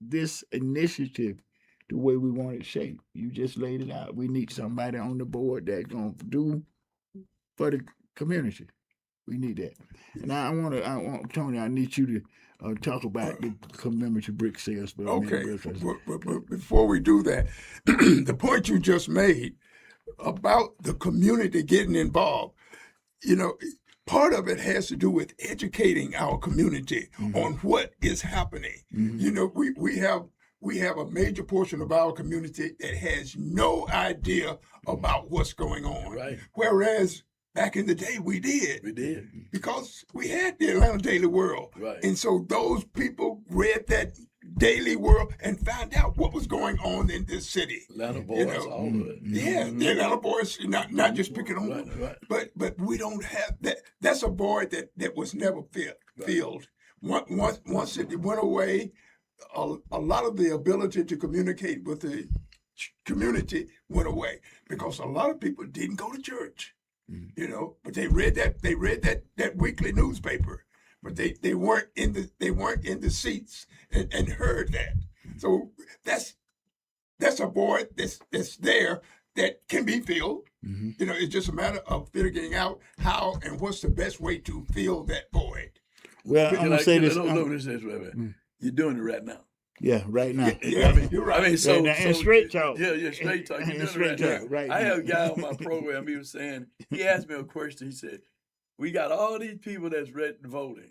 this initiative the way we want it shaped. You just laid it out. We need somebody on the board that's gonna do for the community. We need that. And I want Tony. I need you to talk about the commemorative brick sales. Okay, but before we do that, the point you just made about the community getting involved, part of it has to do with educating our community on what is happening. We have a major portion of our community that has no idea about what's going on. Right. Whereas back in the day, we did. We did. Because we had the Atlanta Daily World. Right. And so those people read that Daily World and found out what was going on in this city. Atlanta boys, all of it. Yeah, the Atlanta boys, not just picking on them. Right. But we don't have that. That's a void that was never filled. Once it went away, a lot of the ability to communicate with the community went away because a lot of people didn't go to church, but they read that weekly newspaper, but they weren't in the seats and heard that. So that's a void that's there that can be filled. It's just a matter of figuring out how and what's the best way to fill that void. Well, I'm gonna say this. You're doing it right now. Yeah, right now. Yeah, you're right. And straight talk. Yeah, straight talk. You're doing straight it right talk. now. Right I now. have a guy on my program. He was saying, he asked me a question. He said, "We got all these people that's voting."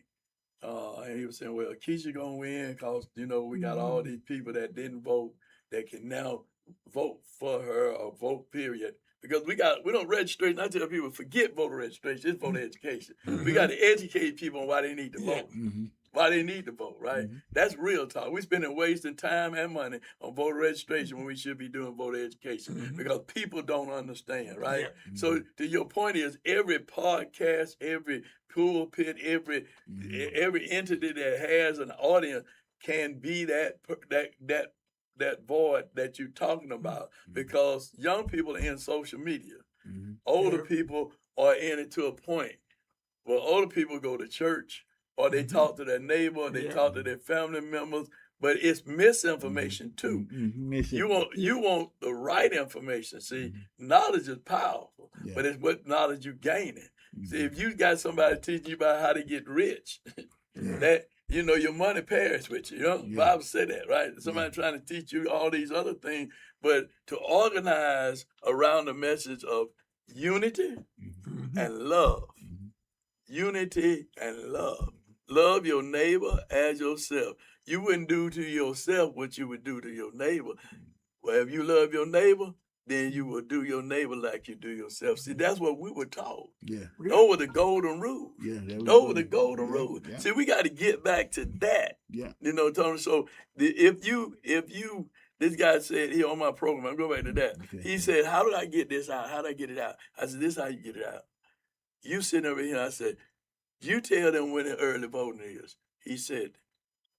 And he was saying, "Well, Keisha gonna win because we got all these people that didn't vote that can now vote for her or vote. Period." Because we don't registration. I tell people, forget voter registration. It's voter education. We got to educate people on why they need to vote. why they need to vote, right? Mhm. That's real talk. We're spending wasting time and money on voter registration when we should be doing voter education because people don't understand, right? Yeah. So to your point is every podcast, every pulpit, every entity that has an audience can be that void that you're talking about because young people are in social media. Older Yeah. people are in it to a point. Well, older people go to church or they talk to their neighbor, or they Yeah. talk to their family members, but it's misinformation too. You want the right information. See, knowledge is powerful, Yeah. but it's what knowledge you gaining. See, if you got somebody teaching you about how to get rich, that your money perish with you. The Bible said that, right? Somebody trying to teach you all these other things, but to organize around the message of unity and love. Unity and love. Love your neighbor as yourself. You wouldn't do to yourself what you would do to your neighbor. Well, if you love your neighbor, then you will do your neighbor like you do yourself. See, that's what we were taught. Yeah. Those were the golden rules. Yeah. Those were the golden rules. Yeah. See, we got to get back to that. Yeah. Tony. So if you this guy said here on my program, I'll go back to that. Okay. He said, how do I get this out? How do I get it out? I said, this is how you get it out. You sitting over here, I said, you tell them when the early voting is. He said,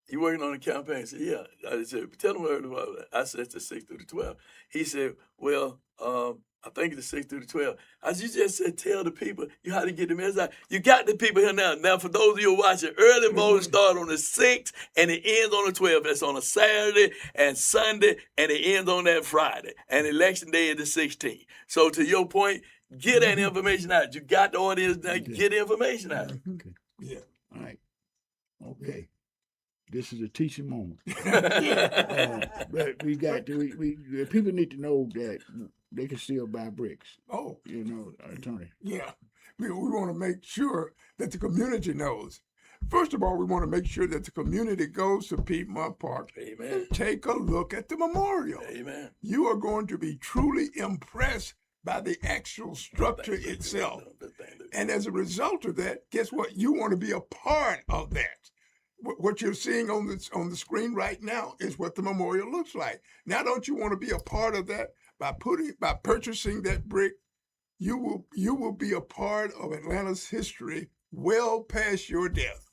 you working on the campaign? I said, yeah. I said, tell them early voting. I said, it's the 6 through the 12. He said, well, I think it's the 6 through the 12. I said, you just said, tell the people you how to get the message out. You got the people here now. Now, for those of you watching, early voting starts on the 6th and it ends on the 12th. That's on a Saturday and Sunday and it ends on that Friday. And election day is the 16th. So to your point, get that information out. You got the audience now. Get the information out. Okay. Yeah. All right. Okay. This is a teaching moment. But we got to, people need to know that they can still buy bricks. Oh, Tony. yeah. We want to make sure that the community knows. First of all, we want to make sure that the community goes to Piedmont Park and take a look at the memorial. Amen. You are going to be truly impressed by the actual structure itself. And as a result of that, guess what? You want to be a part of that. What you're seeing on the screen right now is what the memorial looks like. Now, don't you want to be a part of that by purchasing that brick? You will be a part of Atlanta's history well past your death.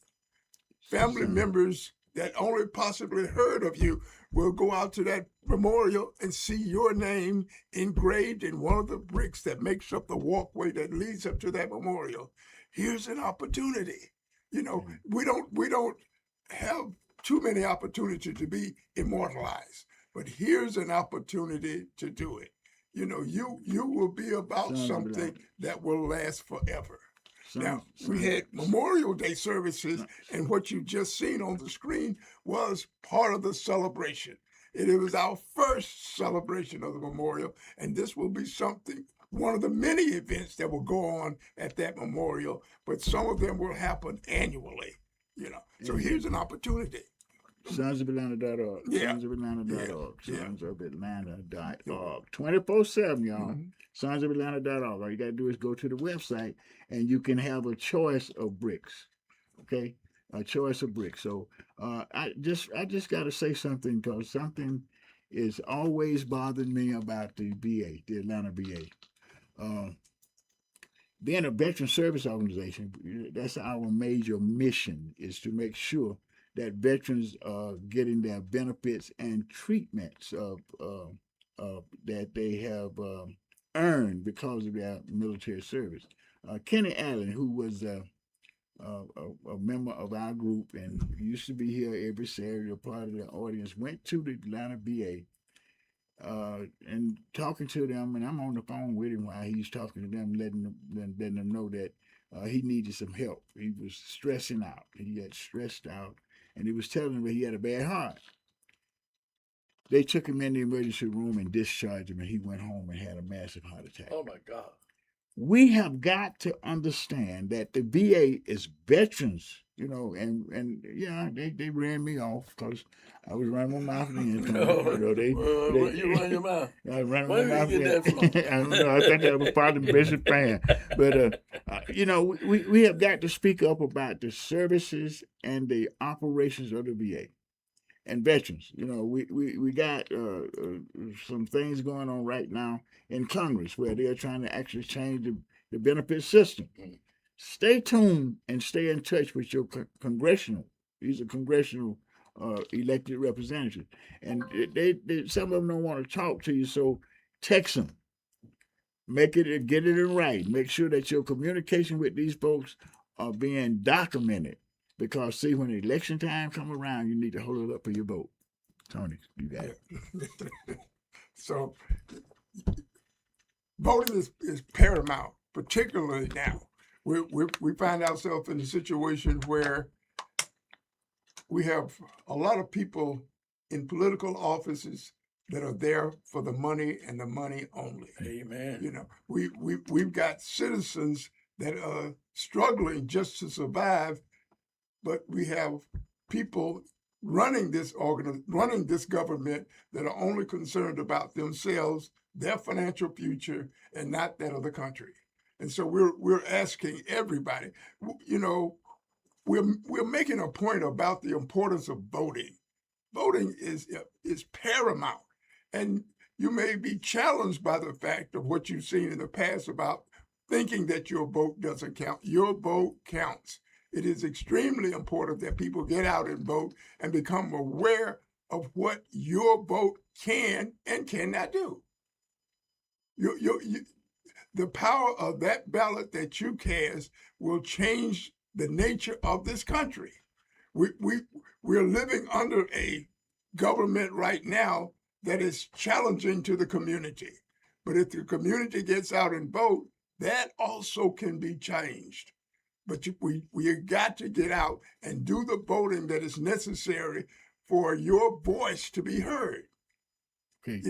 Family members that only possibly heard of you will go out to that memorial and see your name engraved in one of the bricks that makes up the walkway that leads up to that memorial. Here's an opportunity. We don't have too many opportunities to be immortalized, but here's an opportunity to do it. You will be about something that will last forever. Now, we had Memorial Day services, and what you just seen on the screen was part of the celebration. It was our first celebration of the memorial, and this will be one of the many events that will go on at that memorial, but some of them will happen annually, So here's an opportunity. Sonsofatlanta.org. Yeah. Sonsofatlanta.org. Yeah. Sonsofatlanta.org. 24/7, y'all. Sonsofatlanta.org. All you got to do is go to the website and you can have a choice of bricks. Okay? A choice of bricks. So I just got to say something because something is always bothering me about the VA, the Atlanta VA. Being a veteran service organization, that's our major mission, is to make sure that veterans are getting their benefits and treatments that they have earned because of their military service. Kenny Allen, who was a member of our group and used to be here every Saturday, a part of the audience, went to the Atlanta VA and talking to them, and I'm on the phone with him while he's talking to them, letting them know that he needed some help. He was stressing out. He had stressed out, and he was telling them that he had a bad heart. They took him in the emergency room and discharged him, and he went home and had a massive heart attack. Oh, my God. we have got to understand that the VA is veterans, and yeah, they ran me off because I was running my mouth then. You run your mouth. I was running my Where mouth did you then. get that from? I don't know. I think that was part of Bishop Frann. But we have got to speak up about the services and the operations of the VA and veterans. We got some things going on right now in Congress where they're trying to actually change the benefit system. Stay tuned and stay in touch with your congressional. These are congressional elected representatives, and they some of them don't want to talk to you, so text them. Get it in writing. Make sure that your communication with these folks are being documented. Because see, when election time come around, you need to hold it up for your vote. Tony, you got it. So voting is paramount, particularly now. We find ourselves in a situation where we have a lot of people in political offices that are there for the money and the money only. Amen. We've got citizens that are struggling just to survive, but we have people running this government that are only concerned about themselves, their financial future, and not that of the country. And so we're asking everybody. We're making a point about the importance of voting. Voting is paramount, and you may be challenged by the fact of what you've seen in the past about thinking that your vote doesn't count. Your vote counts. It is extremely important that people get out and vote and become aware of what your vote can and cannot do. The power of that ballot that you cast will change the nature of this country. We're living under a government right now that is challenging to the community. But if the community gets out and vote, that also can be changed. But we got to get out and do the voting that is necessary for your voice to be heard. Okay,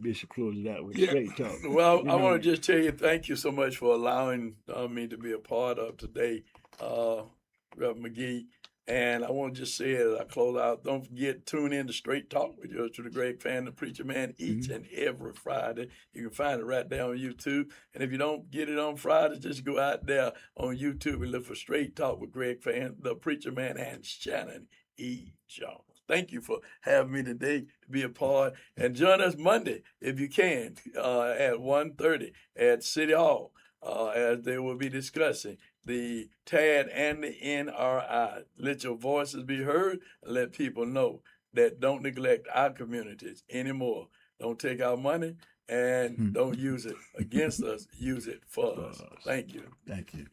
Bishop close it out with Yeah. straight talk. Well, I want to just tell you thank you so much for allowing me to be a part of today, Reverend McGhee. And I want to just say as I close out, don't forget, tune in to Straight Talk with yours to the Greg Frann, the Preacher Man, each and every Friday. You can find it right there on YouTube. And if you don't get it on Friday, just go out there on YouTube and look for Straight Talk with Greg Frann, the Preacher Man, and Shannon E. Jones. Thank you for having me today to be a part. And join us Monday, if you can, at 1:30 at City Hall, as they will be discussing the TAD and the NRI. Let your voices be heard and let people know that don't neglect our communities anymore. Don't take our money and don't use it against us. Use it for us. Thank you. Thank you.